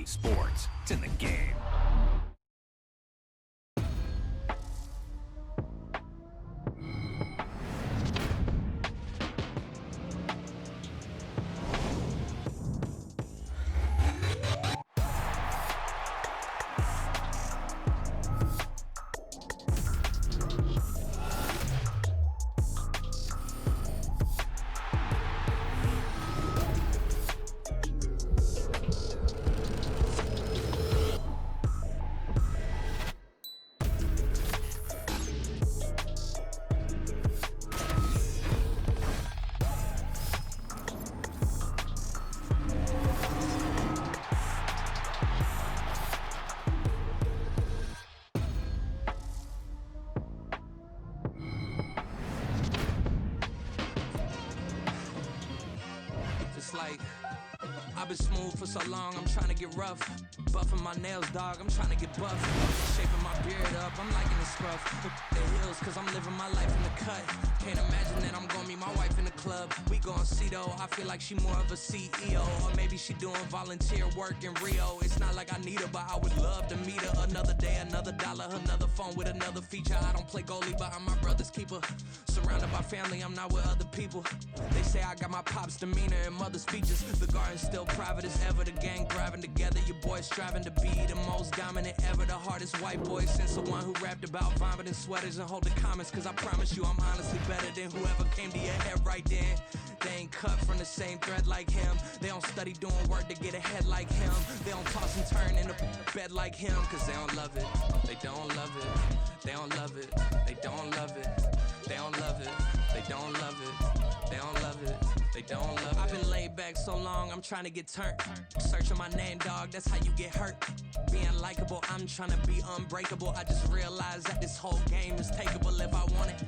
sports. It's in the game. It's like, I've been smooth for so long, I'm trying to get rough. Buffing my nails, dog, I'm trying to get buff. Shaping my beard up, I'm liking the scruff. The hills, cause I'm living my life in the cut. Can't imagine that I'm gonna meet my wife in the club. We gon' see though, I feel like she more of a CEO. Or maybe she doing volunteer work in Rio. It's not like I need her, but I would love to meet her. Another day, another dollar, another phone with another feature. I don't play goalie, but I'm my brother's keeper. Surrounded by family, I'm not with other people. They say I got my pop's demeanor and mother's features. The garden's still private as ever. The gang thriving together. Your boys striving to be the most dominant ever. The hardest white boy since the one who rapped about vomiting sweaters and holding comments. Cause I promise you I'm honestly better than whoever came to your head right then. They ain't cut from the same thread like him. They don't study doing work to get ahead like him. They don't toss and turn in a bed like him. Cause they don't love it. They don't love it. They don't love it. They don't love it. They don't love it. They don't love it. They don't love it. They don't love it. I've been laid back so long, I'm trying to get turned. Searching my name, dog, that's how you get hurt. Being likable, I'm trying to be unbreakable. I just realized that this whole game is takeable if I want it.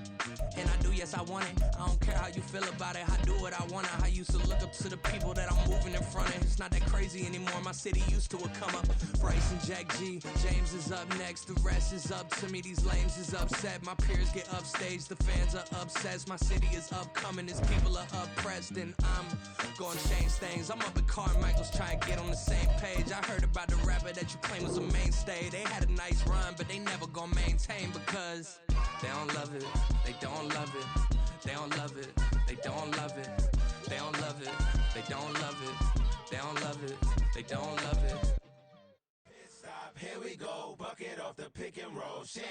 And I do, yes, I want it. I don't care how you feel about it. I do what I want it. I used to look up to the people that I'm moving in front of. It's not that crazy anymore. My city used to a come up. Bryce and Jack G. James is up next. The rest is up to me. These lames is upset. My peers get upstaged. The fans are obsessed. My city is upcoming. His people are oppressed. And I'm gonna change things. I'm up at Carmichael's trying to get on the same page. I heard about the rapper that you claim was a mainstay. They had a nice run, but they never gonna maintain because they don't love it. They don't love it. They don't love it. They don't love it. They don't love it. They don't love it. They don't love it. They don't love it. Stop, here we go, bucket off the pick and roll. Shit,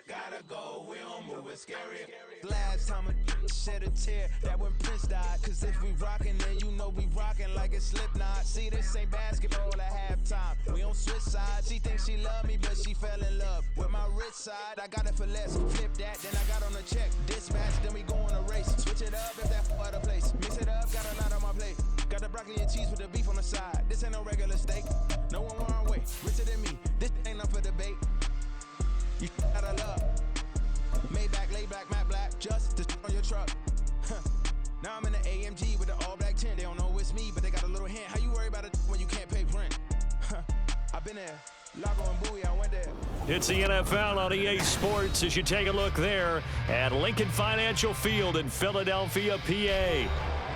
gotta go, we don't move it scary. Last time a shed a tear, that when Prince died. Cause if we rockin', then you know we rockin' like a Slipknot. See, this ain't basketball at halftime. We on switch sides. She thinks she love me, but she fell in love with my rich side. I got it for less, flip that, then I got on a check. Dispatch, then we go on a race. Switch it up if that other place. Mix it up, got a lot on my plate. Got the broccoli and cheese with the beef on the side. This ain't no regular steak. No one wrong way, richer than me. This ain't up for debate. You gotta love. Maybach, lay back, matte black, just to on your truck. Now I'm in the AMG with the all black tint. They don't know it's me, but they got a little hint. How you worry about it when you can't pay rent? I've been there. Lago and Bowie, I went there. It's the NFL on EA Sports as you take a look there at Lincoln Financial Field in Philadelphia, PA.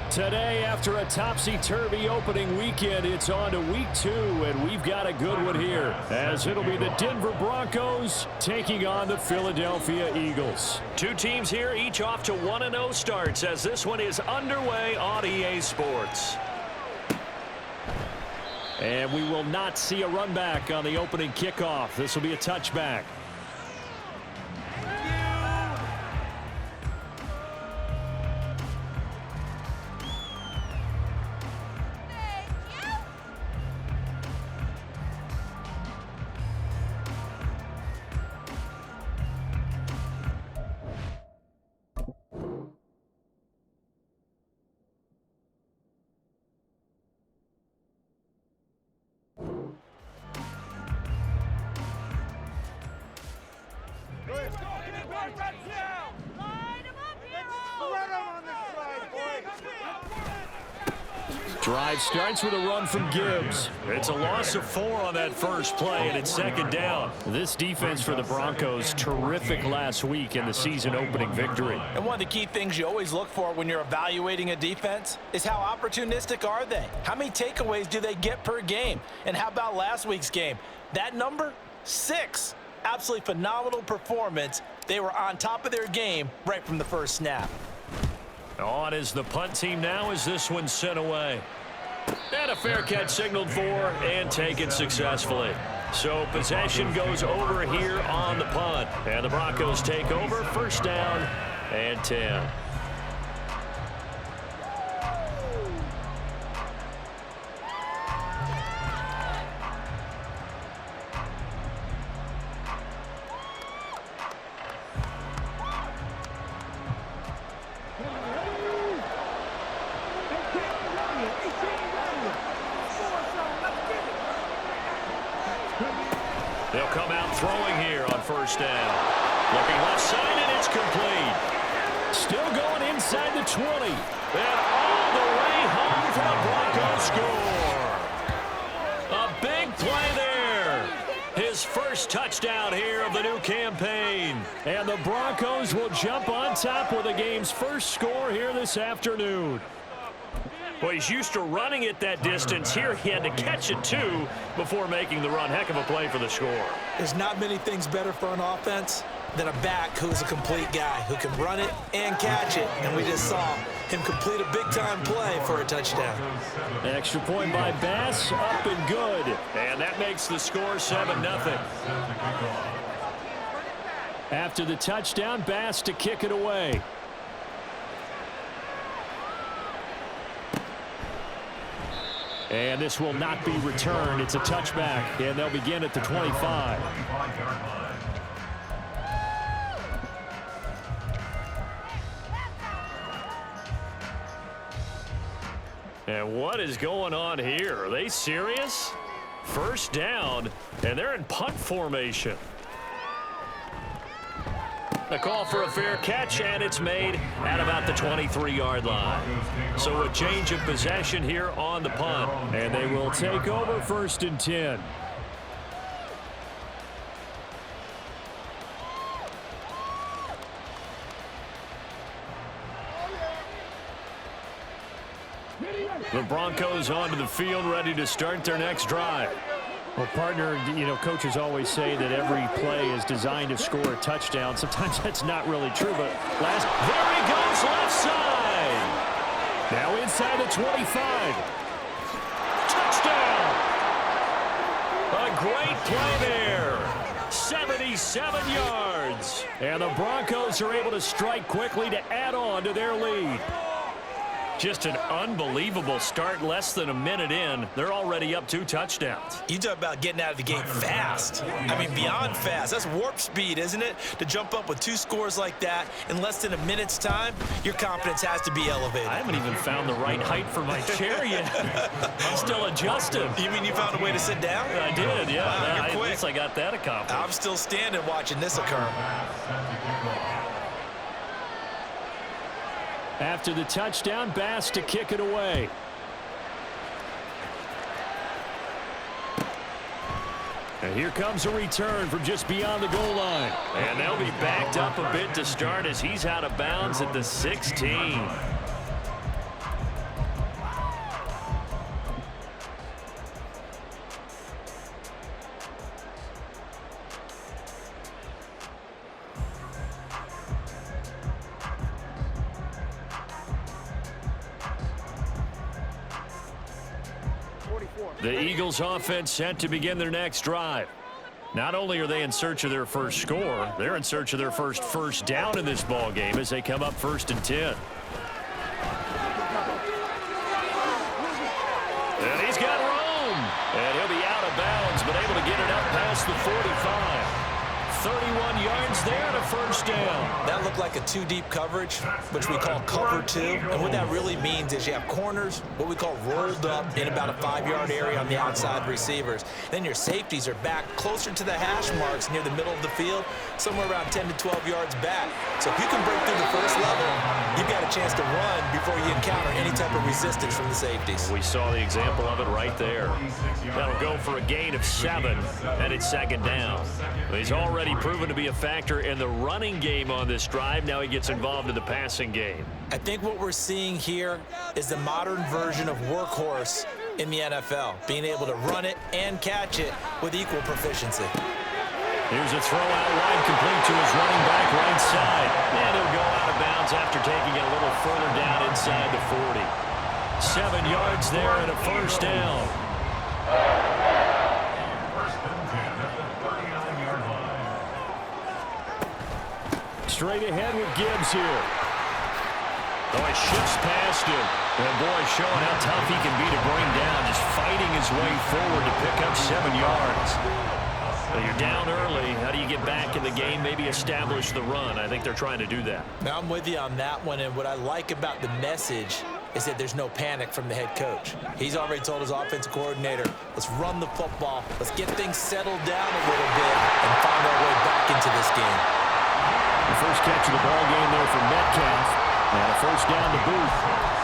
Today, after a topsy-turvy opening weekend, it's on to week 2, and we've got a good one here, as it'll be the Denver Broncos taking on the Philadelphia Eagles. Two teams here, each off to 1-0 starts, as this one is underway on EA Sports. And we will not see a run back on the opening kickoff. This will be a touchback. Drive starts with a run from Gibbs. It's a loss of 4 on that first play, and it's 2nd down. This defense for the Broncos, terrific last week in the season-opening victory. And one of the key things you always look for when you're evaluating a defense is how opportunistic are they? How many takeaways do they get per game? And how about last week's game? That number, 6. Absolutely phenomenal performance. They were on top of their game right from the first snap. On is the punt team now as this one's sent away. And a fair catch signaled for and taken successfully. So possession goes over here on the punt. And the Broncos take over, 1st down and 10. They'll come out throwing here on 1st down. Looking left side, and it's complete. Still going inside the 20. And all the way home for the Broncos score. A big play there. His first touchdown here of the new campaign. And the Broncos will jump on top with the game's first score here this afternoon. Well, he's used to running it that distance. Here he had to catch it, too, before making the run. Heck of a play for the score. There's not many things better for an offense than a back who's a complete guy, who can run it and catch it. And we just saw him complete a big-time play for a touchdown. Extra point by Bass, up and good. And that makes the score 7-0. After the touchdown, Bass to kick it away. And this will not be returned. It's a touchback, and they'll begin at the 25. And what is going on here? Are they serious? 1st down, and they're in punt formation. A call for a fair catch, and it's made at about the 23-yard line. So a change of possession here on the punt. And they will take over 1st and 10. The Broncos onto the field, ready to start their next drive. Well, partner, coaches always say that every play is designed to score a touchdown. Sometimes that's not really true, but there he goes, left side. Now inside the 25. Touchdown! A great play there. 77 yards. And the Broncos are able to strike quickly to add on to their lead. Just an unbelievable start. Less than a minute in, they're already up 2 touchdowns. You talk about getting out of the game fast. I mean, beyond fast. That's warp speed, isn't it? To jump up with 2 scores like that in less than a minute's time, your confidence has to be elevated. I haven't even found the right height for my chair yet. I'm still adjusting. You mean you found a way to sit down? I did, yeah. Wow, you're quick. At least I got that accomplished. I'm still standing watching this occur. After the touchdown, Bass to kick it away. And here comes a return from just beyond the goal line. And they'll be backed up a bit to start as he's out of bounds at the 16. The Eagles offense set to begin their next drive. Not only are they in search of their first score, they're in search of their first down in this ball game as they come up 1st and 10. And he's got room. And he'll be out of bounds, but able to get it up past the 45. 31 yards there and a 1st down. That looked like a 2-deep coverage, which we call cover 2. And what that really means is you have corners, what we call rolled up in about a 5-yard area on the outside receivers. Then your safeties are back closer to the hash marks near the middle of the field, somewhere around 10 to 12 yards back. So if you can break through the first level, you've got a chance to run before you encounter any type of resistance from the safeties. We saw the example of it right there. That'll go for a gain of 7, and it's second down. He's already proven to be a factor in the running game on this drive. Now he gets involved in the passing game. I think what we're seeing here is the modern version of workhorse in the NFL, being able to run it and catch it with equal proficiency. Here's a throw out wide, complete to his running back right side. And he'll go out of bounds after taking it a little further down inside the 40. 7 yards there and a first down. Straight ahead with Gibbs here. Oh, he shifts past him. And boy, showing how tough he can be to bring down, just fighting his way forward to pick up 7 yards. Well, you're down early. How do you get back in the game, maybe establish the run? I think they're trying to do that. Now, I'm with you on that one, and what I like about the message is that there's no panic from the head coach. He's already told his offensive coordinator, let's run the football, let's get things settled down a little bit and find our way back into this game. The first catch of the ball game there for Metcalf, and a first down to Booth.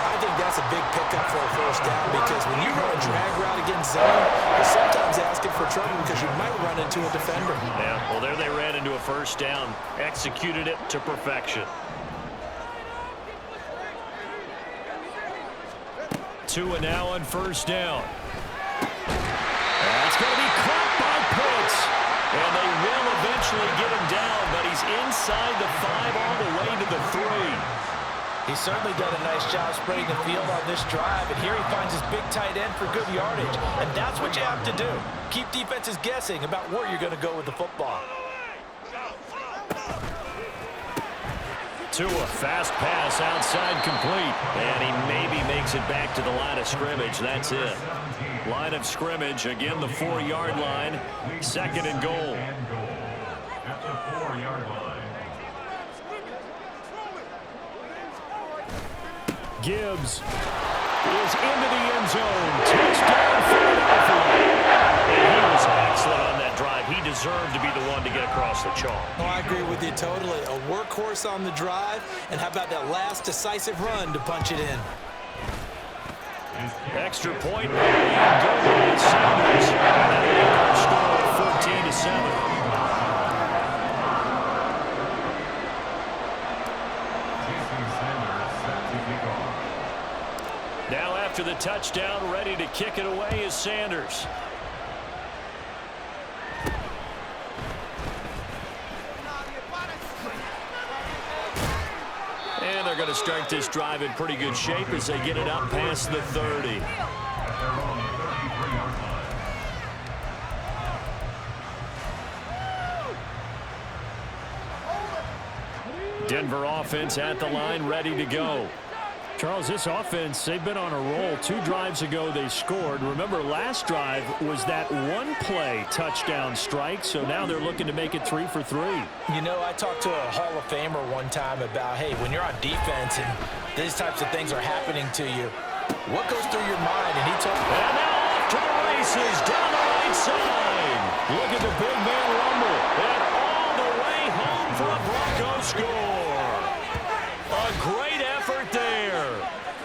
I think that's a big pickup for a first down because when you run a drag route against zone, you're sometimes asking for trouble because you might run into a defender. Yeah, well, there they ran into a first down, executed it to perfection. Tua now on first down. That's going to be caught by Pitts. And they will eventually get him down, but he's inside the 5 all the way to the 3. He's certainly done a nice job spreading the field on this drive, and here he finds his big tight end for good yardage. And that's what you have to do. Keep defenses guessing about where you're going to go with the football. Tua, fast pass outside complete. And he maybe makes it back to the line of scrimmage. That's it. Line of scrimmage, again the 4-yard line. Second and goal. At the 4-yard line. Gibbs is into the end zone. Touchdown, Philadelphia. And he was excellent on that drive. He deserved to be the one to get across the chalk. Oh, I agree with you totally. A workhorse on the drive, and how about that last decisive run to punch it in? Extra point. And good by Sanders. And that'll make our score 14-7. Now after the touchdown, ready to kick it away is Sanders. And they're going to start this drive in pretty good shape as they get it up past the 30. Denver offense at the line, ready to go. Charles, this offense, they've been on a roll. 2 drives ago, they scored. Remember, last drive was that one-play touchdown strike, so now they're looking to make it 3 for 3. You know, I talked to a Hall of Famer one time about, hey, when you're on defense and these types of things are happening to you, what goes through your mind? And he told me. And now off to the races, down the right side. Look at the big man rumble. And all the way home for a Broncos score. A great effort there.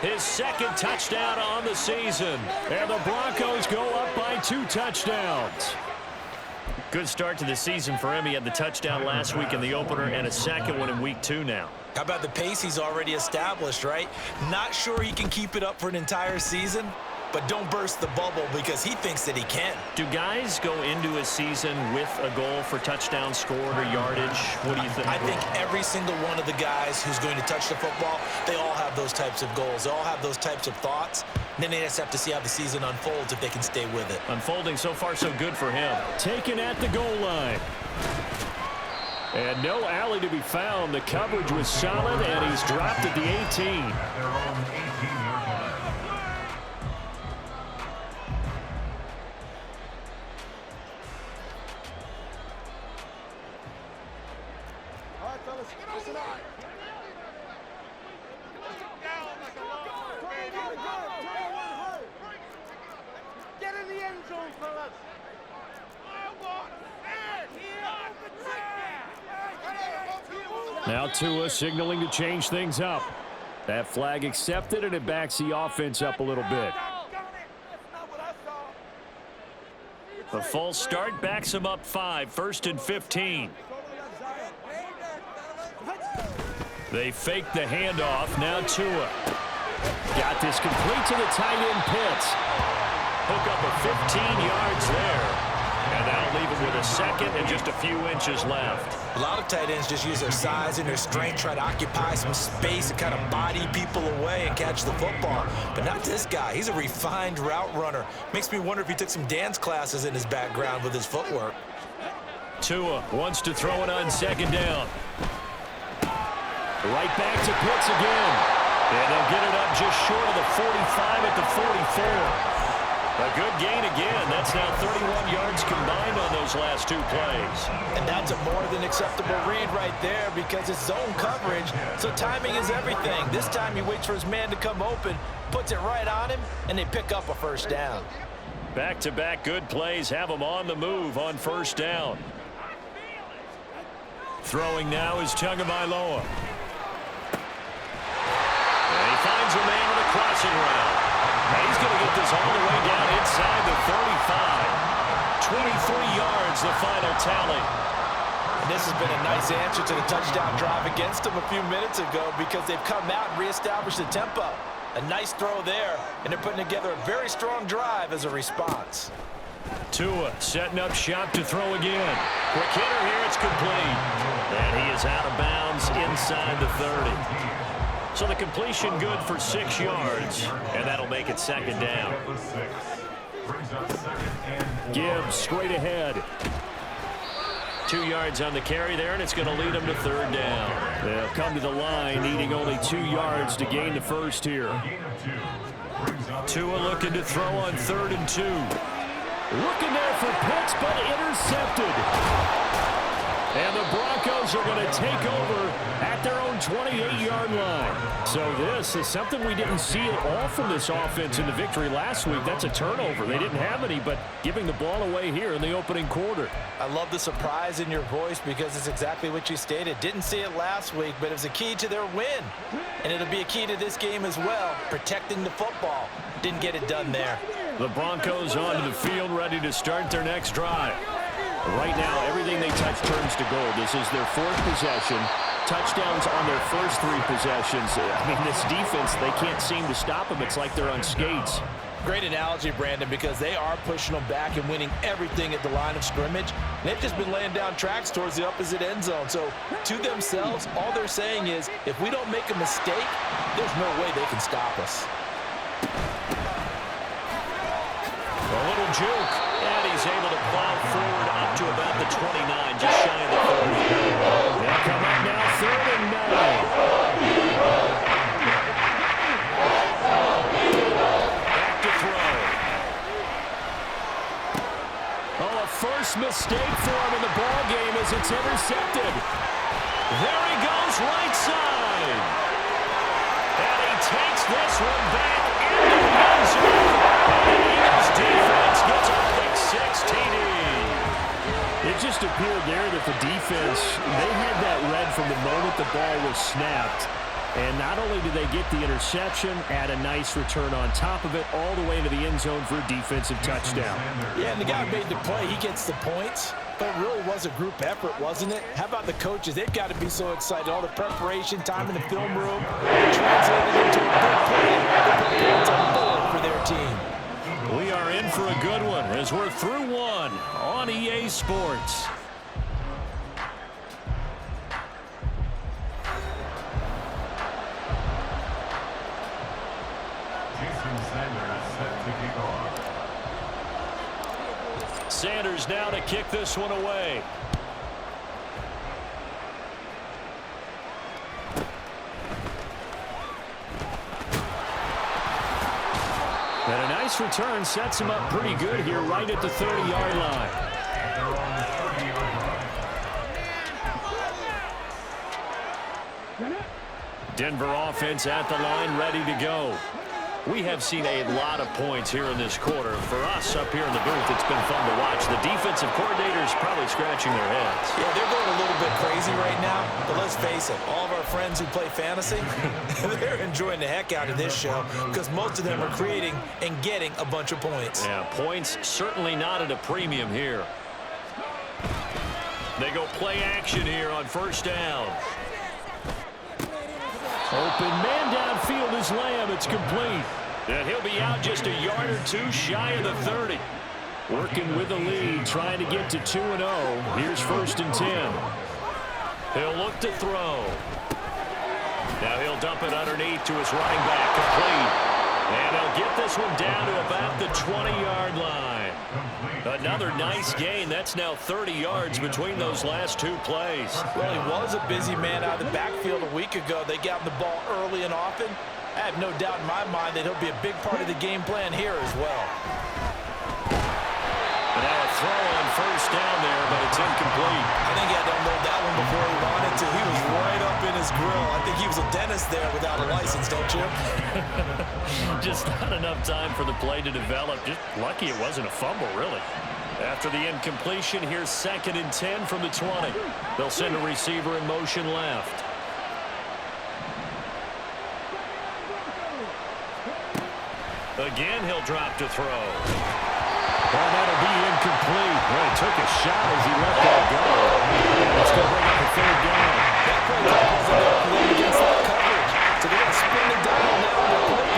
His second touchdown on the season. And the Broncos go up by 2 touchdowns. Good start to the season for him. He had the touchdown last week in the opener and a second one in week 2 now. How about the pace he's already established, right? Not sure he can keep it up for an entire season, but don't burst the bubble because he thinks that he can. Do guys go into a season with a goal for touchdown scored or yardage? What do you think? I think every single one of the guys who's going to touch the football, they all have those types of goals. They all have those types of thoughts. And then they just have to see how the season unfolds if they can stay with it. Unfolding so far so good for him. Taken at the goal line. And no alley to be found. The coverage was solid, and he's dropped at the 18. Their own 18-yard line. All right, fellas, listen up. Get in the end zone, fellas. Now Tua signaling to change things up. That flag accepted, and it backs the offense up a little bit. The false start backs him up 5, 1st and 15. They fake the handoff. Now Tua. Got this complete to the tight end Pitts. Hook up of 15 yards there. And that'll leave him with a second and just a few inches left. A lot of tight ends just use their size and their strength, try to occupy some space and kind of body people away and catch the football. But not this guy. He's a refined route runner. Makes me wonder if he took some dance classes in his background with his footwork. Tua wants to throw it on 2nd down. Right back to Pitts again. And they'll get it up just short of the 45 at the 44. A good gain again. That's now 31 yards combined on those last 2 plays. And that's a more than acceptable read right there because it's zone coverage, so timing is everything. This time he waits for his man to come open, puts it right on him, and they pick up a 1st down. Back-to-back good plays have him on the move on 1st down. Throwing now is Tagovailoa. And he finds a man with a crossing route. And he's going to get this all the way down inside the 35. 23 yards, the final tally. And this has been a nice answer to the touchdown drive against them a few minutes ago because they've come out and reestablished the tempo. A nice throw there, and they're putting together a very strong drive as a response. Tua setting up shop to throw again. Quick hitter here, it's complete. And he is out of bounds inside the 30. So the completion good for 6 yards, and that'll make it 2nd down. Gibbs straight ahead. 2 yards on the carry there, and it's going to lead them to 3rd down. They'll come to the line, needing only 2 yards to gain the 1st here. Tua looking to throw on 3rd and 2. Looking there for Pitts, but intercepted. And the Broncos are going to take over at their own 28-yard line. So this is something we didn't see at all from this offense in the victory last week. That's a turnover. They didn't have any, but giving the ball away here in the opening quarter. I love the surprise in your voice because it's exactly what you stated. Didn't see it last week, but it was a key to their win. And it'll be a key to this game as well, protecting the football. Didn't get it done there. The Broncos onto the field, ready to start their next drive. Right now, everything they touch turns to gold. This is their 4th possession. Touchdowns on their first 3 possessions. I mean, this defense, they can't seem to stop them. It's like they're on skates. Great analogy, Brandon, because they are pushing them back and winning everything at the line of scrimmage. And they've just been laying down tracks towards the opposite end zone. So, to themselves, all they're saying is, if we don't make a mistake, there's no way they can stop us. A little juke, and he's able to plow forward up to about the 29, just shy of the 30. They'll come up now, 3rd and 9. Back to throw. Oh, a first mistake for him in the ball game as it's intercepted. There he goes, right side. And he takes this one back into the end zone. Defense gets a quick 6 TD. It just appeared there that the defense, they had that read from the moment the ball was snapped. And not only did they get the interception, add a nice return on top of it, all the way into the end zone for a defensive touchdown. Yeah, and the guy made the play. He gets the points. But it really was a group effort, wasn't it? How about the coaches? They've got to be so excited. All the preparation, time in the film room, translated into a big play. They put points on the board for their team. We are in for a good one as we're through one on EA Sports. Sanders now to kick this one away. And a nice return sets him up pretty good here right at the 30-yard line. Denver offense at the line, ready to go. We have seen a lot of points here in this quarter. For us up here in the booth, it's been fun to watch. The defensive coordinators probably scratching their heads. Yeah, they're going a little bit crazy right now, but let's face it, all of our friends who play fantasy, they're enjoying the heck out of this show because most of them are creating and getting a bunch of points. Yeah, points certainly not at a premium here. They go play action here on first down. Open man downfield is Lamb. It's complete. And he'll be out just a yard or two shy of the 30. Working with the lead, trying to get to 2-0. Here's 1st and 10. He'll look to throw. Now he'll dump it underneath to his running back, complete. And he'll get this one down to about the 20-yard line. Another nice gain. That's now 30 yards between those last two plays. Well, he was a busy man out of the backfield a week ago. They got him the ball early and often. I have no doubt in my mind that he'll be a big part of the game plan here as well. Now a throw on first down there, but it's incomplete. I think he had to unload that one before he wanted to. He was right up in his grill. I think he was a dentist there without a license, don't you? Just not enough time for the play to develop. Just lucky it wasn't a fumble, really. After the incompletion, here's 2nd and 10 from the 20. They'll send a receiver in motion left. Again, he'll drop to throw. Well, that'll be incomplete. Well, he took a shot as he let that go. It's going to bring up a 3rd down. That play wasn't enough for them against that coverage. So they're going to spin the dial now on the play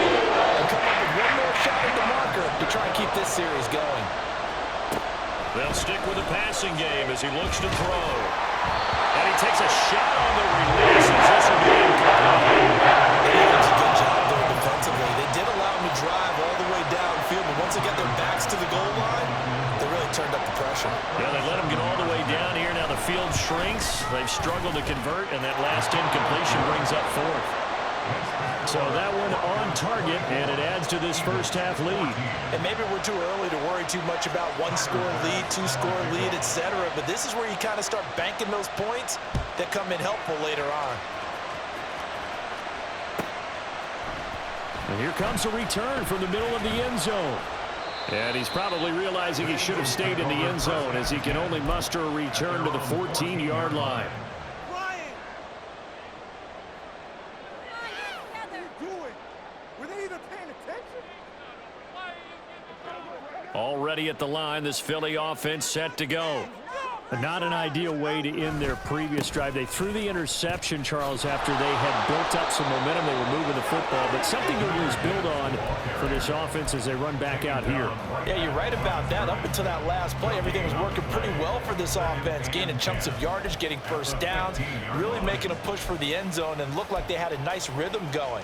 and come up with one more shot at the marker to try and keep this series going. They'll stick with the passing game as he looks to throw. And he takes a shot on the release. This will be incomplete. He does a good job there defensively. They did allow him to drive all the way downfield, but once they got their backs to the goal line, they really turned up the pressure. Yeah, they let him get all the way down here. Now the field shrinks. They've struggled to convert, and that last incompletion brings up 4th. So that one on target, and it adds to this first-half lead. And maybe we're too early to worry too much about 1-score lead, 2-score lead, etc. But this is where you kind of start banking those points that come in helpful later on. And here comes a return from the middle of the end zone. And he's probably realizing he should have stayed in the end zone as he can only muster a return to the 14-yard line. Already at the line, this Philly offense set to go. Not an ideal way to end their previous drive. They threw the interception, Charles, after they had built up some momentum. They were moving the football, but something to at least build on for this offense as they run back out here. Yeah, you're right about that. Up until that last play, everything was working pretty well for this offense, gaining chunks of yardage, getting first downs, really making a push for the end zone, and looked like they had a nice rhythm going.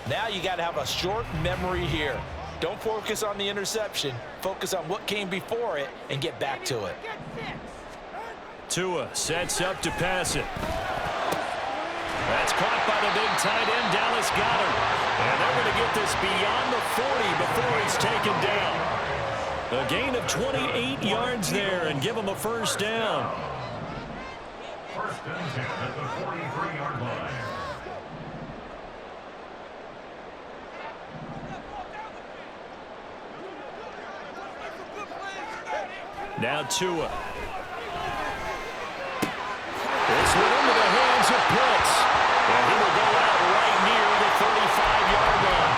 Now you got to have a short memory here. Don't focus on the interception. Focus on what came before it and get back to it. Tua sets up to pass it. That's caught by the big tight end, Dallas Goedert. And they're going to get this beyond the 40 before it's taken down. A gain of 28 yards there and give them a first down. 1st and 10 at the 43-yard line. Now Tua. This one into the hands of Pitts. And he will go out right near the 35-yard line.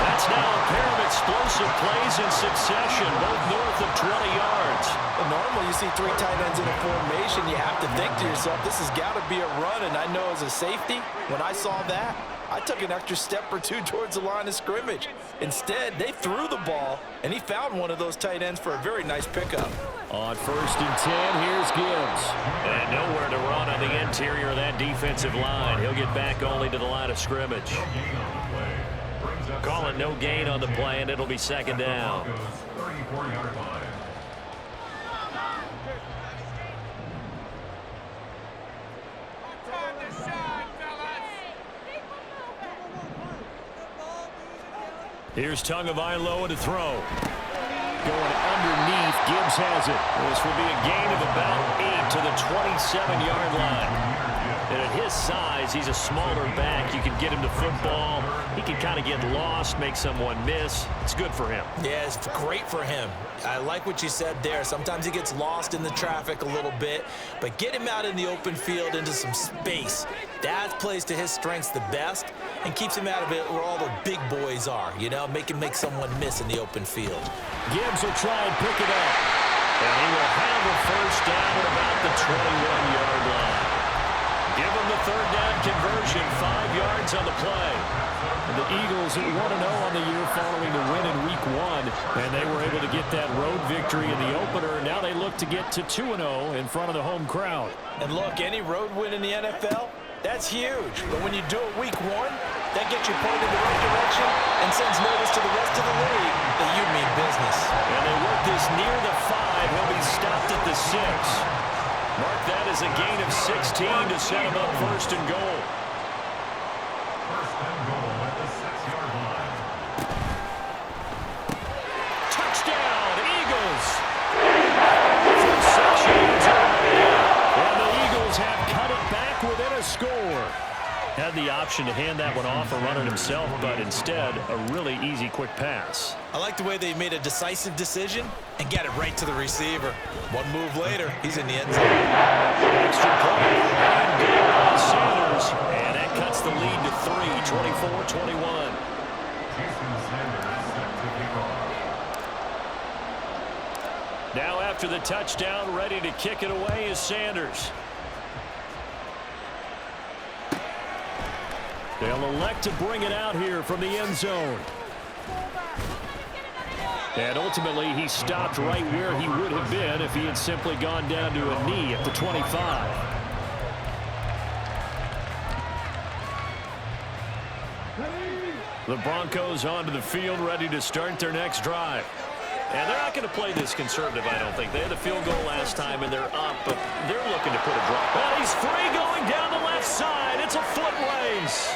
That's now a pair of explosive plays in succession, both north of 20 yards. And normally you see 3 tight ends in a formation, you have to think to yourself, this has got to be a run. And I know as a safety, when I saw that, I took an extra step or two towards the line of scrimmage. Instead, they threw the ball, and he found one of those tight ends for a very nice pickup. On 1st and 10, here's Gibbs. And nowhere to run on the interior of that defensive line. He'll get back only to the line of scrimmage. Call it no gain on the play, and it'll be 2nd down. 34-yard line. Here's Tagovailoa to throw. Going underneath, Gibbs has it. This will be a gain of about 8 to the 27-yard line. And at his size, he's a smaller back. You can get him to football. He can kind of get lost, make someone miss. It's good for him. Yeah, it's great for him. I like what you said there. Sometimes he gets lost in the traffic a little bit, but get him out in the open field into some space. That plays to his strengths the best and keeps him out of it where all the big boys are, you know, make someone miss in the open field. Gibbs will try and pick it up. And he will have a first down at about the 21-yard line. Give him the third down conversion, 5 yards on the play. And the Eagles at 1-0 on the year following the win in Week 1. And they were able to get that road victory in the opener. Now they look to get to 2-0 in front of the home crowd. And look, any road win in the NFL, that's huge. But when you do it Week 1, that gets you pointed in the right direction and sends notice to the rest of the league that you mean business. And they work this near the 5. He'll be stopped at the 6. Mark that as a gain of 16 to set him up first and goal. First and goal at the 6-yard line. Touchdown, Eagles! From 6 yards away. And the Eagles have cut it back within a score. Had the option to hand that one off or run it himself, but instead, a really easy, quick pass. I like the way they made a decisive decision and got it right to the receiver. One move later, he's in the end zone. Extra point, and good by Sanders. And that cuts the lead to 3, 24-21. Jason Sanders set to kick off. Now after the touchdown, ready to kick it away is Sanders. They'll elect to bring it out here from the end zone. And ultimately, he stopped right where he would have been if he had simply gone down to a knee at the 25. The Broncos onto the field, ready to start their next drive. And they're not going to play this conservative, I don't think. They had the field goal last time, and they're up, but they're looking to put a drop. Well, he's free going down the left side. It's a foot race.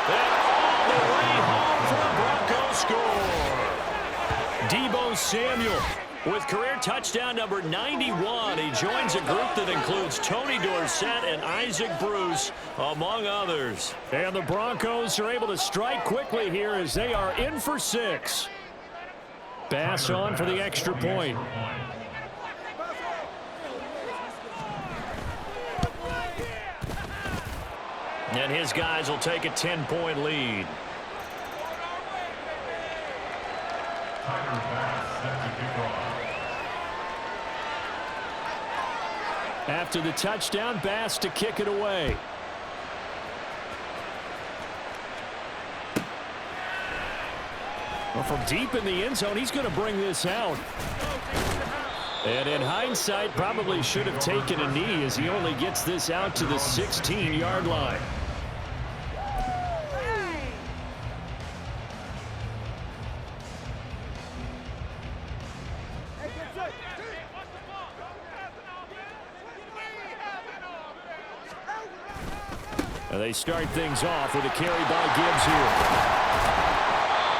And all the way home for the Broncos score. Deebo Samuel with career touchdown number 91. He joins a group that includes Tony Dorsett and Isaac Bruce, among others. And the Broncos are able to strike quickly here as they are in for 6. Bass on for the extra point. And his guys will take a 10-point lead. Tyler Bass set to kick off. After the touchdown, Bass to kick it away. Well, from deep in the end zone, he's going to bring this out. And in hindsight, probably should have taken a knee as he only gets this out to the 16-yard line. And they start things off with a carry by Gibbs here.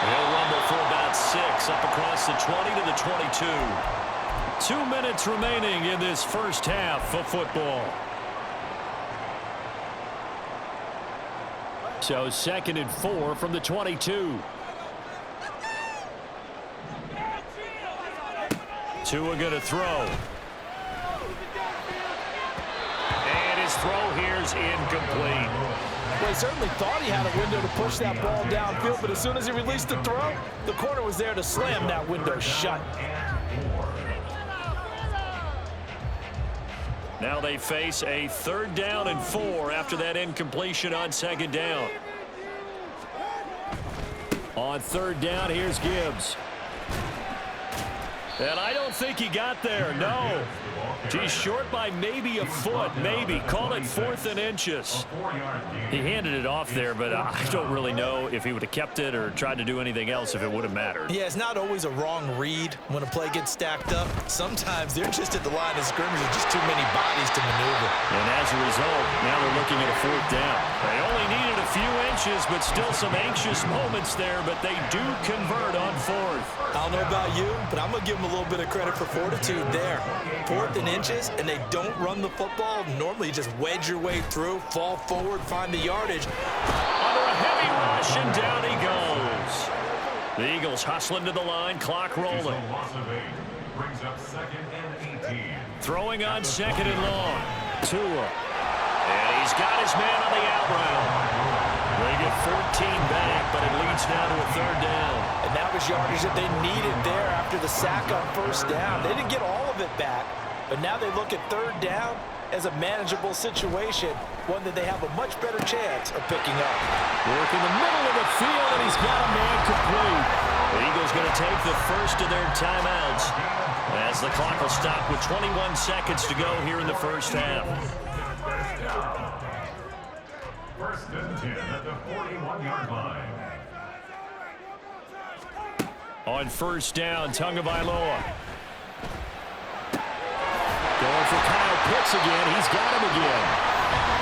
He'll rumble for about 6 up across the 20 to the 22. 2 minutes remaining in this first half of football. So 2nd and 4 from the 22. Tua going to throw. And his throw here's incomplete. Well, he certainly thought he had a window to push that ball downfield, but as soon as he released the throw, the corner was there to slam that window shut. Now they face a 3rd down and 4 after that incompletion on 2nd down. On 3rd down, here's Gibbs. And I don't think he got there, no. He's short by maybe a foot, maybe. Call it 4th and inches. He handed it off there, but I don't really know if he would have kept it or tried to do anything else if it would have mattered. Yeah, it's not always a wrong read when a play gets stacked up. Sometimes they're just at the line of scrimmage with just too many bodies to maneuver. And as a result, now they're looking at a 4th down. They only needed a few inches, but still some anxious moments there, but they do convert on fourth. I don't know about you, but I'm going to give them a little bit of credit for fortitude there. Fourth and inches, and they don't run the football. Normally, you just wedge your way through, fall forward, find the yardage. Under a heavy rush, and down he goes. The Eagles hustling to the line, clock rolling. Loss of 8 brings up 2nd and 18. Throwing on 2nd and long. Tua. And he's got his man on the out route. They get 14 back, but it leads now to a 3rd down. And that was yardage that they needed there after the sack on 1st down. They didn't get all of it back, but now they look at 3rd down as a manageable situation, one that they have a much better chance of picking up. Work in the middle of the field, and he's got a man complete. The Eagles going to take the first of their timeouts as the clock will stop with 21 seconds to go here in the first half. 1st and 10 at the 41-yard line. On 1st down, Tagovailoa. Going for Kyle Pitts again. He's got him again.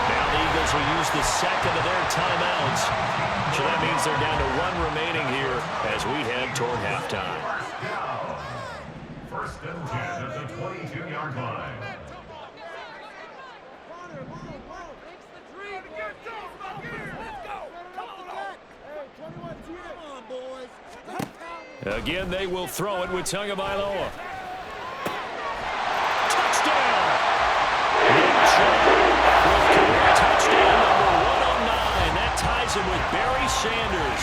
Now the Eagles will use the 2nd of their timeouts. So that means they're down to 1 remaining here as we head toward halftime. 1st and 10 at the 22-yard line. Again, they will throw it with Tagovailoa. Touchdown! Touchdown number 109. That ties him with Barry Sanders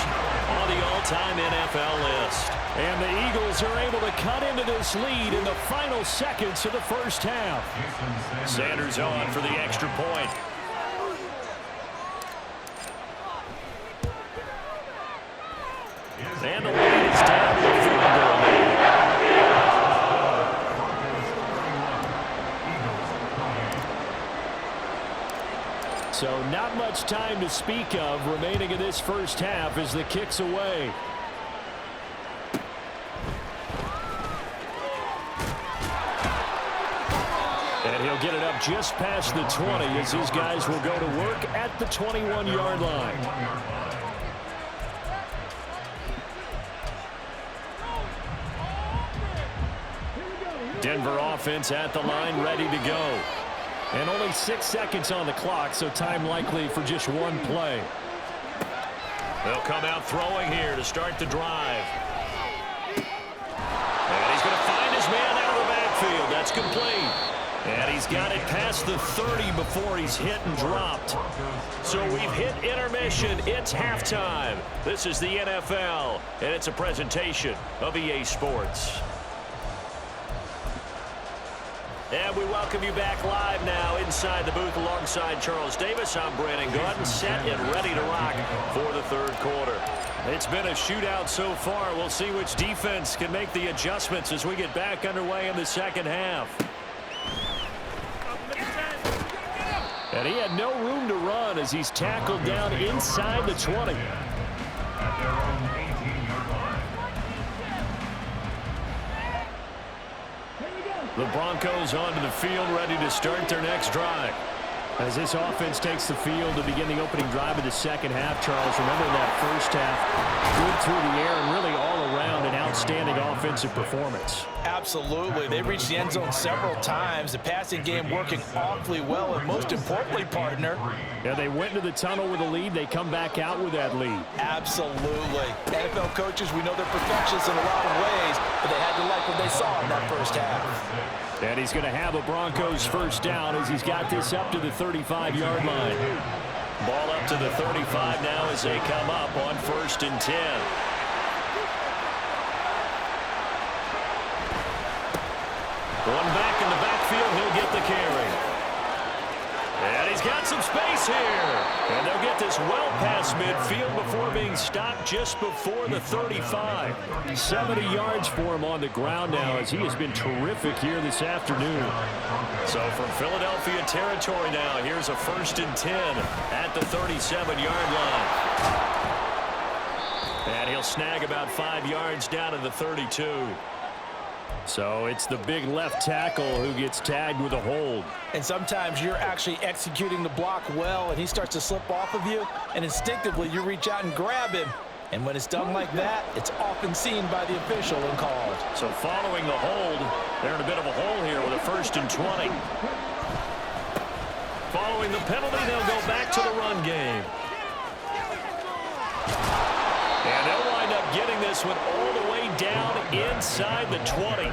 on the all-time NFL list. And the Eagles are able to cut into this lead in the final seconds of the first half. Sanders on for the extra point. And the lead is down to a field goal. So not much time to speak of remaining in this first half as the kick's away. And he'll get it up just past the 20 as his guys will go to work at the 21-yard line. Denver offense at the line, ready to go. And only 6 seconds on the clock, so time likely for just one play. They'll come out throwing here to start the drive. And he's going to find his man out of the backfield. That's complete. And he's got it past the 30 before he's hit and dropped. So we've hit intermission. It's halftime. This is the NFL, and it's a presentation of EA Sports. And we welcome you back live now inside the booth alongside Charles Davis. I'm Brandon Gaudin, set and ready to rock for the 3rd quarter. It's been a shootout so far. We'll see which defense can make the adjustments as we get back underway in the 2nd half. And he had no room to run as he's tackled down inside the 20. At their own 18-yard line. The Broncos onto the field, ready to start their next drive. As this offense takes the field to begin the opening drive of the 2nd half, Charles, remember that first half, good through the air and really all around an outstanding offensive performance. Absolutely. They reached the end zone several times. The passing game working awfully well, and most importantly, partner. Yeah, they went into the tunnel with a lead. They come back out with that lead. Absolutely. NFL coaches, we know they're perfectionists in a lot of ways, but they had to like what they saw in that first half. And he's going to have a Broncos first down as he's got this up to the 35-yard line. Ball up to the 35 now as they come up on 1st and 10. Going back in the backfield, he'll get the carry. And he's got some space here. And they'll get this well past midfield before being stopped just before the 35. 70 yards for him on the ground now as he has been terrific here this afternoon. So from Philadelphia territory now, here's a 1st and 10 at the 37-yard line. And he'll snag about 5 yards down to the 32. So it's the big left tackle who gets tagged with a hold. And sometimes you're actually executing the block well, and he starts to slip off of you, and instinctively you reach out and grab him. And when it's done like that, it's often seen by the official and called. So following the hold, they're in a bit of a hole here with a 1st and 20. Following the penalty, they'll go back to the run game. And they'll wind up getting this one all the way down inside the 20.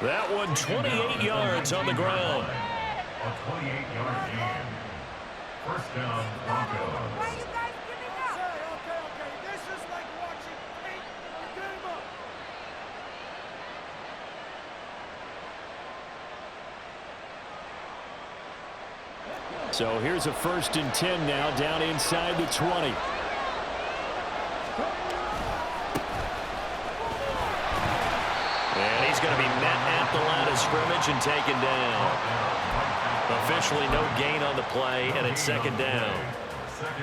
That one 28 yards on the ground. A 28-yard gain. First down, Broncos. Why are you guys giving up? Okay. This is like watching paint the game up. So here's a 1st and 10 now down inside the 20. And he's going to be met at the line of scrimmage and taken down. Officially no gain on the play, and it's 2nd down.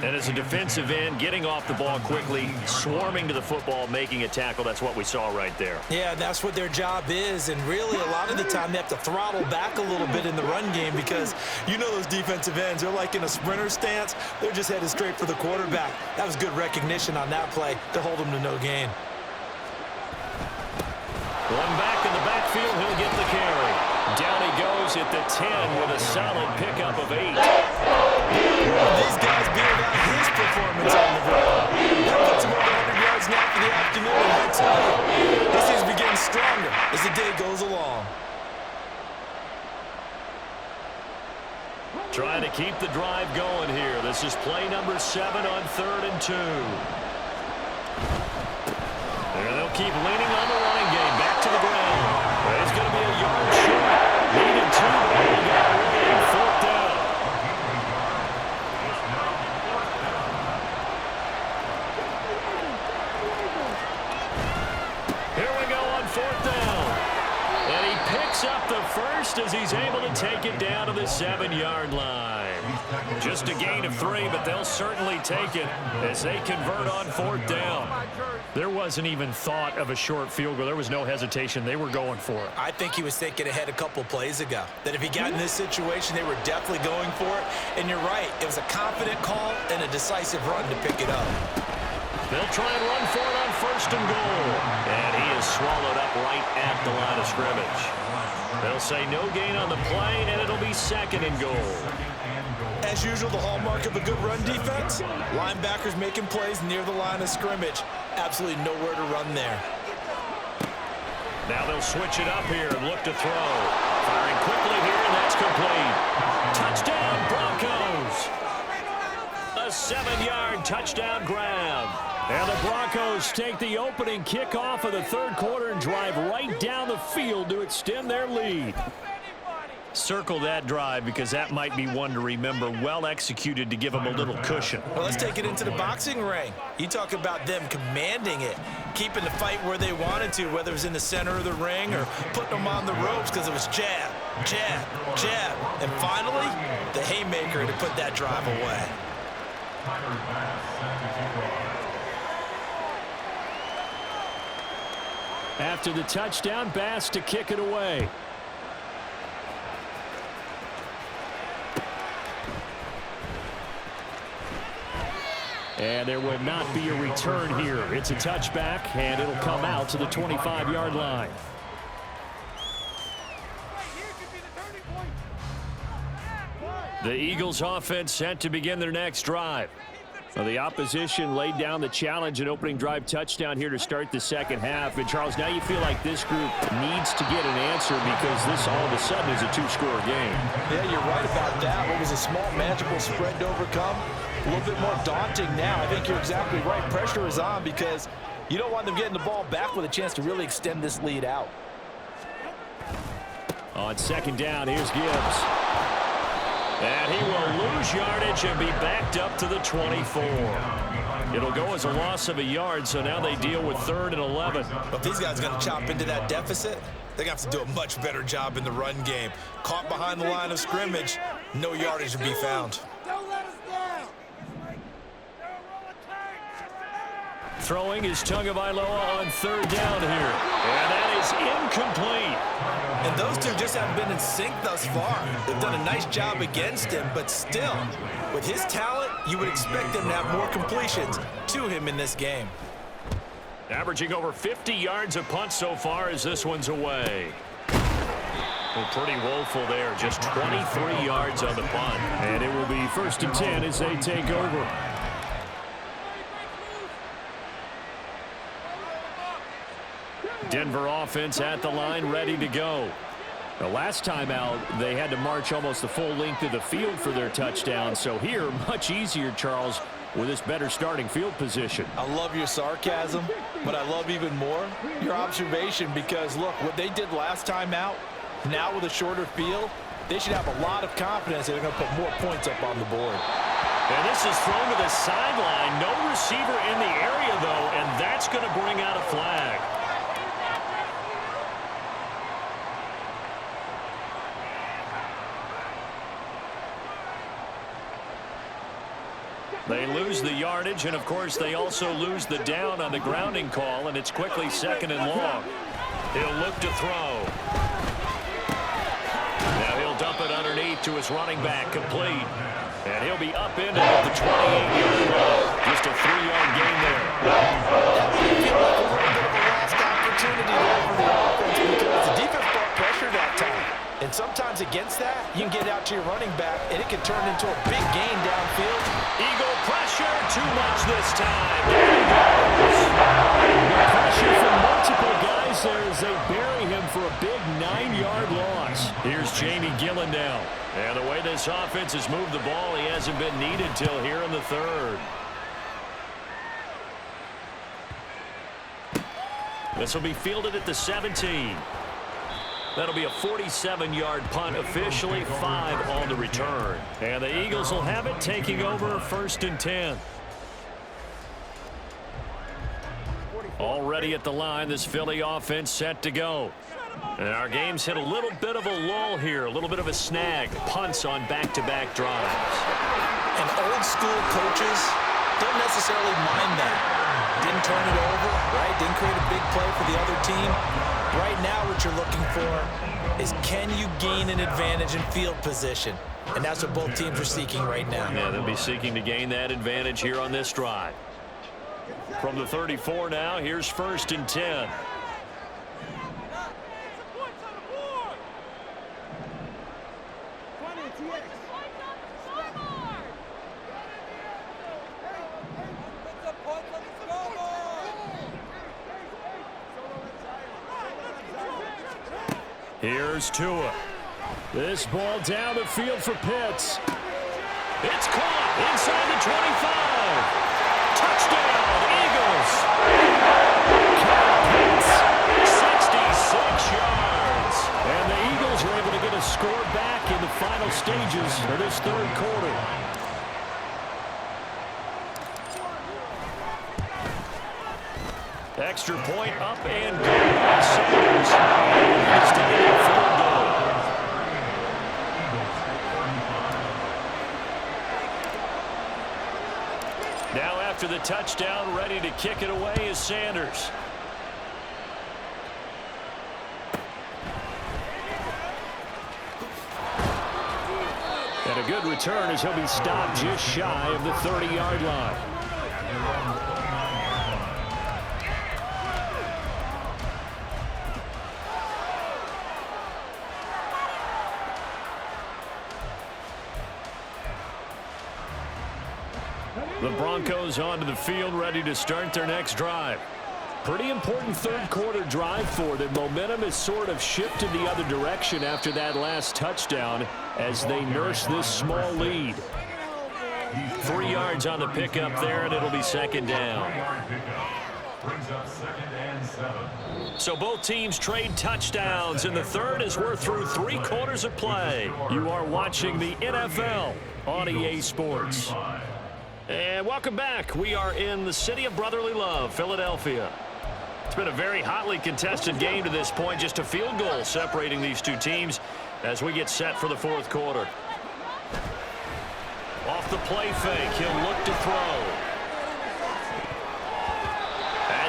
And as a defensive end, getting off the ball quickly, swarming to the football, making a tackle, that's what we saw right there. Yeah, that's what their job is, and really a lot of the time they have to throttle back a little bit in the run game because you know those defensive ends, they're like in a sprinter stance. They're just headed straight for the quarterback. That was good recognition on that play to hold them to no gain. One back in the backfield, he'll get the carry. Down he goes at the 10 with a solid pickup of 8. These guys being about his performance on the ground. That puts him over 100 yards now for the afternoon, and I tell you, he seems to be getting stronger as the day goes along. Trying to keep the drive going here. This is play number 7 on 3rd and 2. There they'll keep leaning on the running game. Back to the ground. It's going to be a yard short. Needed 2, but only got 1. 4th down. Here we go on 4th down. And he picks up the 1st as he's able to take it down to the 7-yard line. Just a gain of 3, but they'll certainly take it as they convert on 4th down. There wasn't even thought of a short field goal. There was no hesitation. They were going for it. I think he was thinking ahead a couple plays ago, that if he got in this situation, they were definitely going for it. And you're right, it was a confident call and a decisive run to pick it up. They'll try and run for it on 1st and goal. And he is swallowed up right at the line of scrimmage. They'll say no gain on the play, and it'll be 2nd and goal. As usual, the hallmark of a good run defense, linebackers making plays near the line of scrimmage. Absolutely nowhere to run there. Now they'll switch it up here and look to throw. Firing quickly here, and that's complete. Touchdown, Broncos! A 7-yard touchdown grab. And the Broncos take the opening kickoff of the 3rd quarter and drive right down the field to extend their lead. Circle that drive because that might be one to remember. Well executed to give them a little cushion. Well, let's take it into the boxing ring. You talk about them commanding it, keeping the fight where they wanted to, whether it was in the center of the ring or putting them on the ropes because it was jab, jab, jab. And finally, the haymaker to put that drive away. After the touchdown, Bass to kick it away. And there will not be a return here. It's a touchback, and it'll come out to the 25-yard line. The Eagles offense set to begin their next drive. Well, the opposition laid down the challenge and opening drive touchdown here to start the 2nd half. And, Charles, now you feel like this group needs to get an answer because this all of a sudden is a 2-score game. Yeah, you're right about that. What was a small, manageable spread to overcome, a little bit more daunting now. I think you're exactly right. Pressure is on because you don't want them getting the ball back with a chance to really extend this lead out. On 2nd down, here's Gibbs. And he will lose yardage and be backed up to the 24. It'll go as a loss of a yard, so now they deal with 3rd and 11. But these guys are going to chop into that deficit. They're going to have to do a much better job in the run game. Caught behind the line of scrimmage, no yardage to be found. Don't let us down. Throwing is Tagovailoa on third down here. And that is incomplete. And those two just haven't been in sync thus far. They've done a nice job against him, but still, with his talent, you would expect him to have more completions to him in this game. Averaging over 50 yards a punt so far as this one's away. Well, pretty woeful there. Just 23 yards on the punt. And it will be 1st and 10 as they take over. Denver offense at the line, ready to go. The last time out, they had to march almost the full length of the field for their touchdown. So here, much easier, Charles, with this better starting field position. I love your sarcasm, but I love even more your observation because, look, what they did last time out, now with a shorter field, they should have a lot of confidence that they're going to put more points up on the board. And this is thrown to the sideline. No receiver in the area, though, and that's going to bring out a flag. They lose the yardage, and, of course, they also lose the down on the grounding call, and it's quickly 2nd and long. He'll look to throw. Now he'll dump it underneath to his running back, complete. And he'll be upended at the 28-yard line. Just a 3-yard gain there. That might feel like a little bit of a lost opportunity there for the offense because the defense brought pressure that time. And sometimes against that, you can get out to your running back, and it can turn into a big gain downfield. Eagle pressure, too much this time. There he goes. Pressure from multiple guys there as they bury him for a big 9-yard loss. Here's Jamie Gillen now. And the way this offense has moved the ball, he hasn't been needed till here in the 3rd. This will be fielded at the 17. That'll be a 47-yard punt, officially 5 on the return. And the Eagles will have it, taking over 1st and 10. Already at the line, this Philly offense set to go. And our game's hit a little bit of a lull here, a little bit of a snag. Punts on back-to-back drives. And old school coaches don't necessarily mind that. Didn't turn it over, right? Didn't create a big play for the other team. Right now what you're looking for is can you gain an advantage in field position? And that's what both teams are seeking right now. Yeah, they'll be seeking to gain that advantage here on this drive. From the 34 now, here's 1st and 10. Here's Tua. This ball down the field for Pitts. It's caught inside the 25. Touchdown, Eagles. Pitts, 66 yards. And the Eagles are able to get a score back in the final stages of this 3rd quarter. Extra point up and good by Sanders. He's to get a field goal. Now after the touchdown, ready to kick it away is Sanders. And a good return as he'll be stopped just shy of the 30-yard line. The Broncos onto the field, ready to start their next drive. Pretty important 3rd quarter drive for them. Momentum has sort of shifted the other direction after that last touchdown as they nurse this small lead. 3 yards on the pickup there, and it'll be 2nd down. Brings up 2nd and 7. So both teams trade touchdowns in the 3rd as we're through 3 quarters of play. You are watching the NFL on EA Sports. And welcome back. We are in the city of brotherly love, Philadelphia. It's been a very hotly contested game to this point. Just a field goal separating these two teams as we get set for the 4th quarter. Off the play fake, he'll look to throw.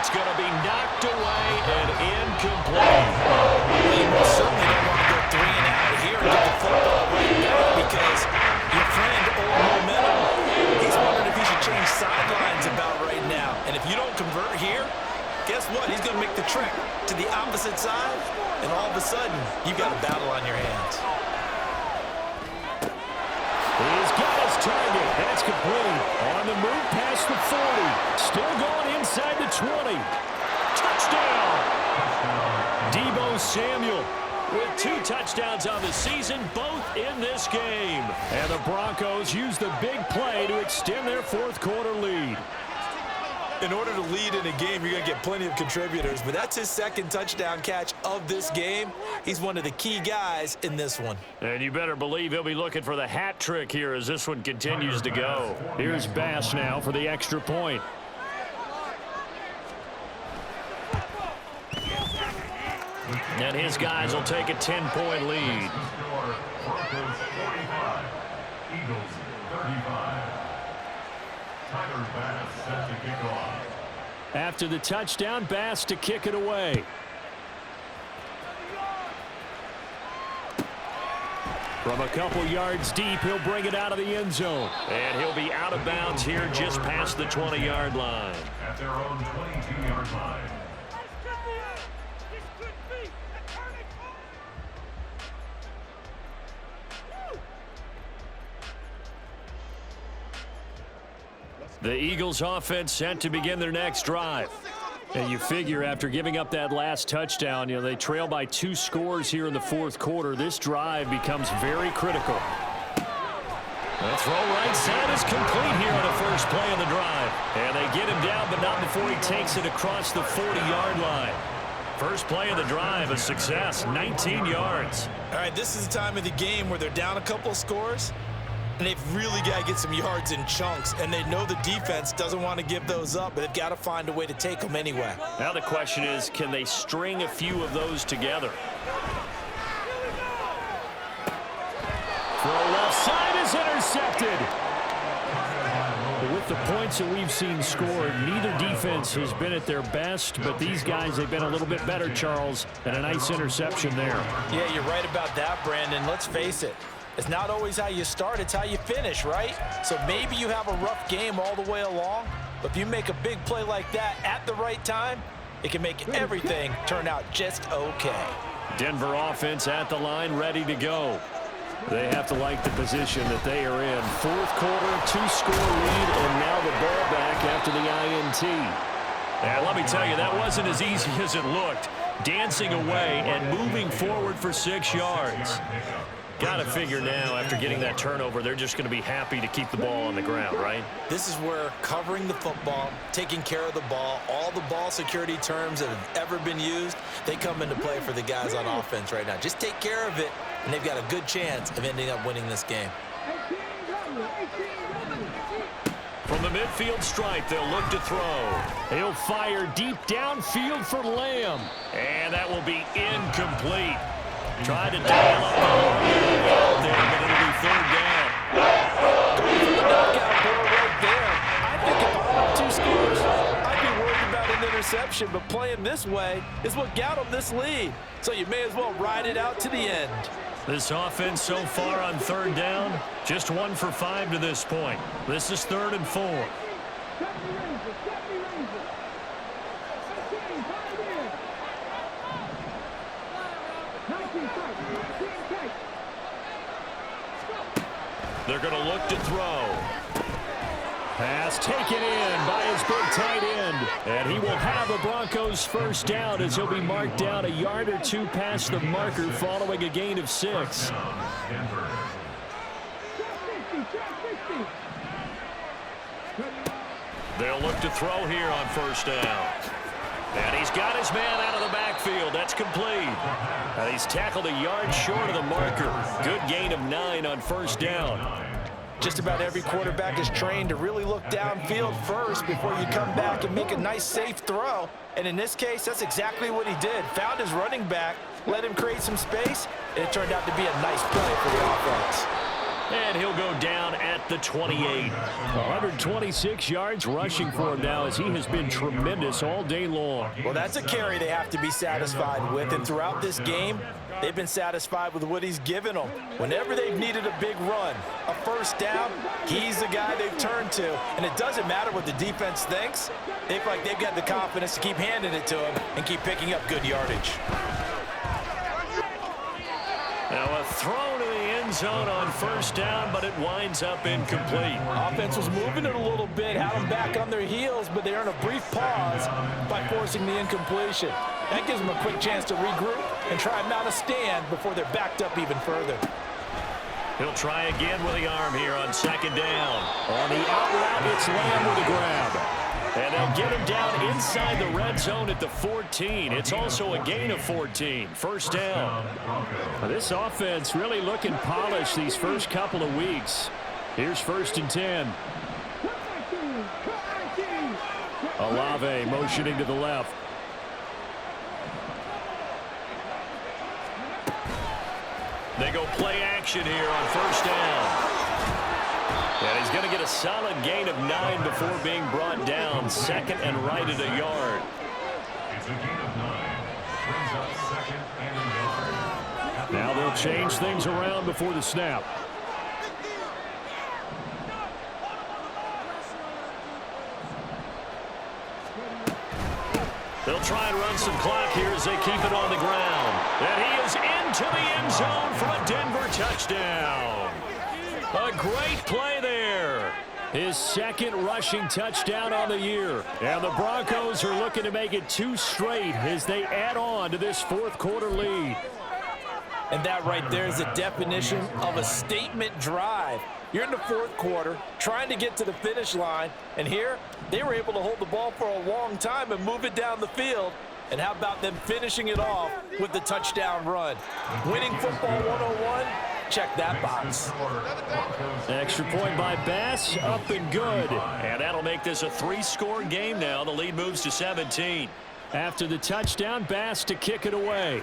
It's going to be knocked away and incomplete. Well, you most certainly don't want to go 3 and out here and get the football right back because your friend, old momentum, he's wondering if he should change sidelines about right now. And if you don't convert here, guess what? He's going to make the trek to the opposite side, and all of a sudden, you've got a battle on your hands. He's got his target. That's complete. On the move past the 40. Still going inside the 20. Touchdown. Deebo Samuel with 2 touchdowns on the season, both in this game. And the Broncos use the big play to extend their fourth quarter lead. In order to lead in a game, you're going to get plenty of contributors, but that's his second touchdown catch of this game. He's one of the key guys in this one. And you better believe he'll be looking for the hat trick here as this one continues to go. Here's Bass now for the extra point. And his guys will take a 10-point lead. Broncos 45, Eagles 35. Tyler Bass set to kick off. After the touchdown, Bass to kick it away. From a couple yards deep, he'll bring it out of the end zone. And he'll be out of bounds here just past the 20-yard line. At their own 22-yard line. The Eagles offense set to begin their next drive. And you figure after giving up that last touchdown, they trail by 2 scores here in the fourth quarter. This drive becomes very critical. The throw right side is complete here on the first play of the drive. And they get him down, but not before he takes it across the 40-yard line. First play of the drive, a success, 19 yards. All right, this is the time of the game where they're down a couple of scores, and they've really got to get some yards in chunks, and they know the defense doesn't want to give those up, but they've got to find a way to take them anyway. Now the question is, can they string a few of those together? Throw left side is intercepted. With the points that we've seen scored, neither defense has been at their best, but these guys, they've been a little bit better, Charles, and a nice interception there. Yeah, you're right about that, Brandon. Let's face it. It's not always how you start, it's how you finish, right? So maybe you have a rough game all the way along, but if you make a big play like that at the right time, it can make everything turn out just okay. Denver offense at the line, ready to go. They have to like the position that they are in. Fourth quarter, 2-score lead, and now the ball back after the INT. And let me tell you, that wasn't as easy as it looked. Dancing away and moving forward for 6 yards. Got to figure now, after getting that turnover, they're just going to be happy to keep the ball on the ground, right? This is where covering the football, taking care of the ball, all the ball security terms that have ever been used, they come into play for the guys on offense right now. Just take care of it, and they've got a good chance of ending up winning this game. From the midfield stripe, they'll look to throw. He'll fire deep downfield for Lamb. And that will be incomplete. Tried to dial up out there, but it'll be third down. Going for the knockout ball right there. I think if I'm up 2 scores, I'd be worried about an interception, but playing this way is what got them this lead. So you may as well ride it out to the end. This offense so far on third down, just 1 for 5 to this point. This is 3rd and 4. They're going to look to throw. Pass taken in by his big tight end. And he will have the Broncos first down as he'll be marked down a yard or 2 past the marker following a gain of 6. They'll look to throw here on first down. And he's got his man out of the backfield. That's complete. And he's tackled a yard short of the marker. Good gain of 9 on first down. Just about every quarterback is trained to really look downfield first before you come back and make a nice, safe throw. And in this case, that's exactly what he did. Found his running back, let him create some space, and it turned out to be a nice play for the offense. And he'll go down at the 28. 126 yards rushing for him now as he has been tremendous all day long. Well, that's a carry they have to be satisfied with. And throughout this game, they've been satisfied with what he's given them. Whenever they've needed a big run, a first down, he's the guy they've turned to. And it doesn't matter what the defense thinks. They feel like they've got the confidence to keep handing it to him and keep picking up good yardage. Now a throw to the end zone on first down, but it winds up incomplete. Offense was moving it a little bit, had them back on their heels, but they earn a brief pause by forcing the incompletion. That gives them a quick chance to regroup and try and mount a stand before they're backed up even further. He'll try again with the arm here on second down. On the out route, it's Lamb with a grab. And they'll get him down inside the red zone at the 14. It's also a gain of 14. First down. This offense really looking polished these first couple of weeks. Here's 1st and 10. Olave motioning to the left. They go play action here on first down. And he's going to get a solid gain of 9 before being brought down. 2nd and right at a yard. It's a gain of 9. Brings up 2nd and a yard. Now they'll change things around before the snap. They'll try and run some clock here as they keep it on the ground. And he is into the end zone for a Denver touchdown. A great play there. His 2nd rushing touchdown on the year. And the Broncos are looking to make it 2 straight as they add on to this 4th quarter lead. And that right there is the definition of a statement drive. You're in the 4th quarter, trying to get to the finish line, and here they were able to hold the ball for a long time and move it down the field. And how about them finishing it off with the touchdown run? Winning football 101, check that box. Extra point by Bass, up and good. And that'll make this a 3-score game now. The lead moves to 17. After the touchdown, Bass to kick it away.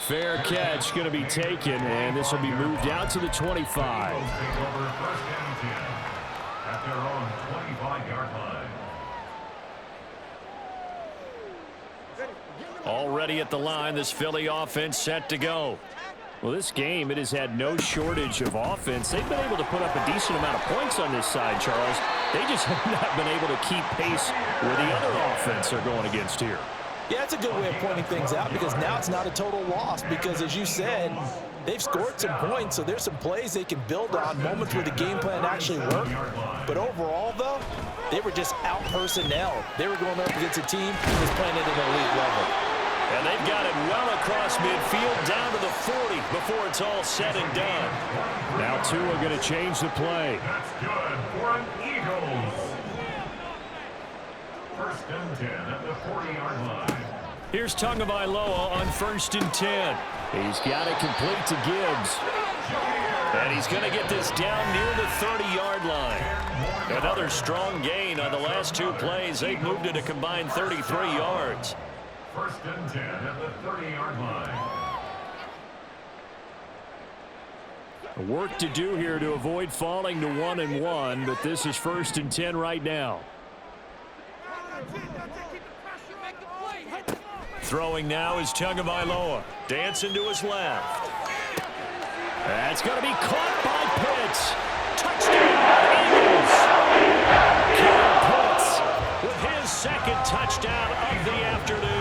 Fair catch going to be taken, and this will be moved out to the 25. Take over 1st and 10 at their own 25-yard line. Already at the line, this Philly offense set to go. Well, this game, it has had no shortage of offense. They've been able to put up a decent amount of points on this side, Charles. They just have not been able to keep pace with the other offense they're going against here. Yeah, that's a good way of pointing things out because now it's not a total loss because, as you said, they've scored some points, so there's some plays they can build on, moments where the game plan actually worked. But overall, though, they were just out-personnel. They were going up against a team that was playing at an elite level. And they've got it well across midfield down to the 40 before it's all said and done. Now Tua are going to change the play. That's good for an Eagles. 1st and 10 at the 40-yard line. Here's Tagovailoa on 1st and 10. He's got it complete to Gibbs. And he's going to get this down near the 30-yard line. Another strong gain on the last 2 plays. They've moved it a combined 33 yards. 1st and 10 at the 30-yard line. Work to do here to avoid falling to 1-1, but this is 1st and 10 right now. Throwing now is Tagovailoa. Dancing to his left. That's going to be caught by Pitts. Touchdown, Eagles. Kyle Pitts with his 2nd touchdown of the afternoon.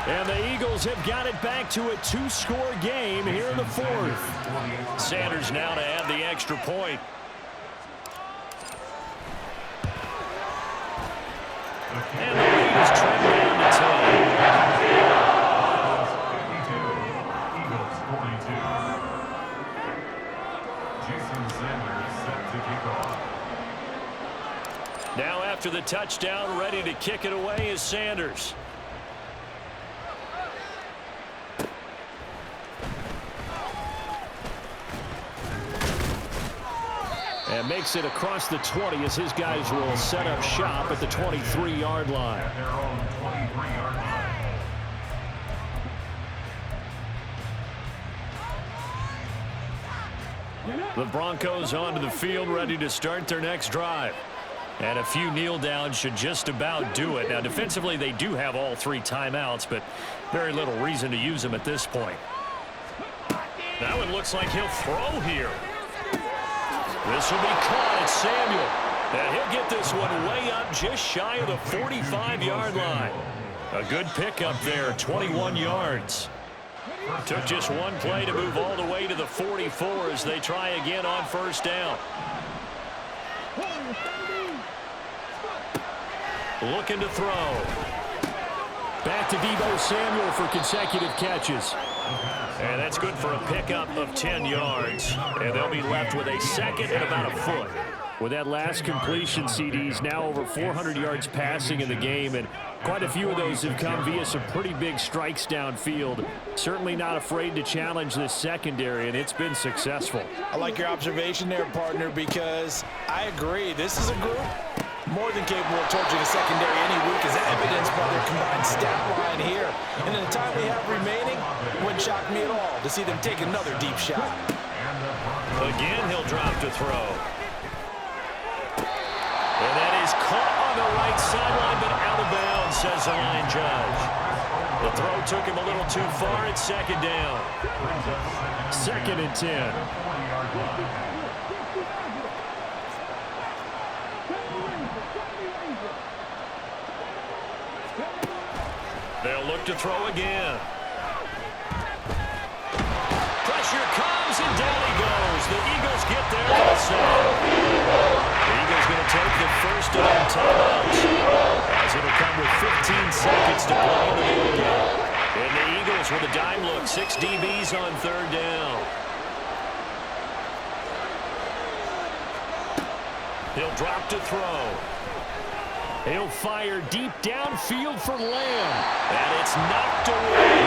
And the Eagles have got it back to a 2-score game here in the 4th. Sanders now to add the extra point. And the lead is trimmed down to 10. Eagles 42. Jason Sanders set to kick off. Now after the touchdown, ready to kick it away is Sanders. And makes it across the 20 as his guys will set up shop at the 23-yard line. At their own 23-yard line. The Broncos onto the field, ready to start their next drive. And a few kneel downs should just about do it. Now, defensively, they do have all 3 timeouts, but very little reason to use them at this point. Now it looks like he'll throw here. This will be caught. It's Samuel. And he'll get this one way up just shy of the 45-yard line. A good pickup there, 21 yards. Took just one play to move all the way to the 44 as they try again on first down. Looking to throw. Back to Deebo Samuel for consecutive catches. And that's good for a pickup of 10 yards. And they'll be left with a second and about a foot. With that last completion, CD's now over 400 yards passing in the game, and quite a few of those have come via some pretty big strikes downfield. Certainly not afraid to challenge this secondary, and it's been successful. I like your observation there, partner, because I agree. This is a group more than capable of torching a secondary any week, as evidenced by their combined stat line here. And in the time we have remaining, it wouldn't shock me at all to see them take another deep shot. Again, he'll drop to throw. And that is caught on the right sideline, but out of bounds, says the line judge. The throw took him a little too far. It's second down. 2nd and 10. They'll look to throw again. Pressure comes, and down he goes. The Eagles get there for the sack. The Eagles going to take the first of their timeouts, as it'll come with 15 seconds to play in the ball game. And the Eagles with a dime look, 6 DBs on third down. He'll drop to throw. He'll fire deep downfield for Lamb. And it's knocked away.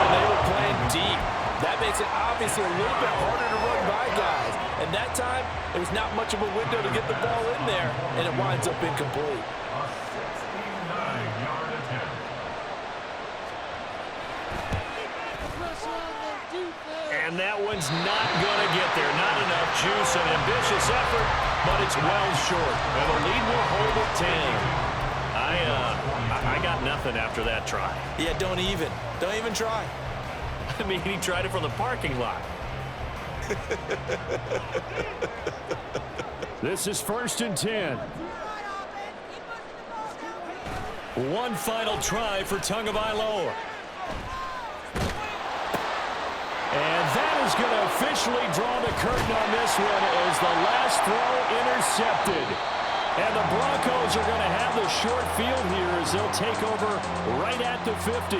They were playing deep. That makes it obviously a little bit harder to run by guys. And that time, there was not much of a window to get the ball in there, and it winds up incomplete. And that one's not going to get there. Not enough juice. An ambitious effort, but it's well short. And the lead will hold at 10. I got nothing after that try. Yeah, don't even try. I mean, he tried it from the parking lot. This is 1st and 10. One final try for Tagovailoa. And that is going to officially draw the curtain on this one as the last throw intercepted. And the Broncos are going to have the short field here as they'll take over right at the 50.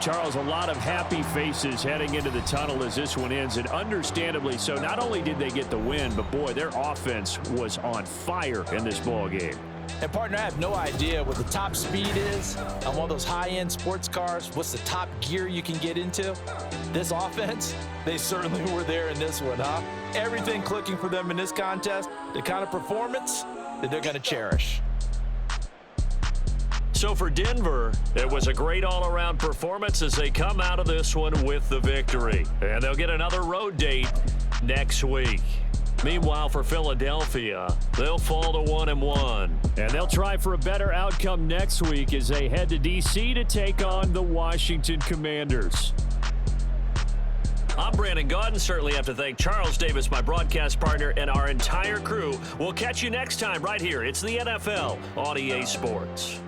Charles, a lot of happy faces heading into the tunnel as this one ends, and understandably so. Not only did they get the win, but boy, their offense was on fire in this ball game. And partner, I have no idea what the top speed is on one of those high-end sports cars. What's the top gear you can get into? This offense, they certainly were there in this one, huh? Everything clicking for them in this contest, the kind of performance that they're going to cherish. So for Denver, it was a great all-around performance as they come out of this one with the victory. And they'll get another road date next week. Meanwhile, for Philadelphia, they'll fall to 1-1. And they'll try for a better outcome next week as they head to D.C. to take on the Washington Commanders. I'm Brandon Gaudin. Certainly have to thank Charles Davis, my broadcast partner, and our entire crew. We'll catch you next time right here. It's the NFL on EA Sports.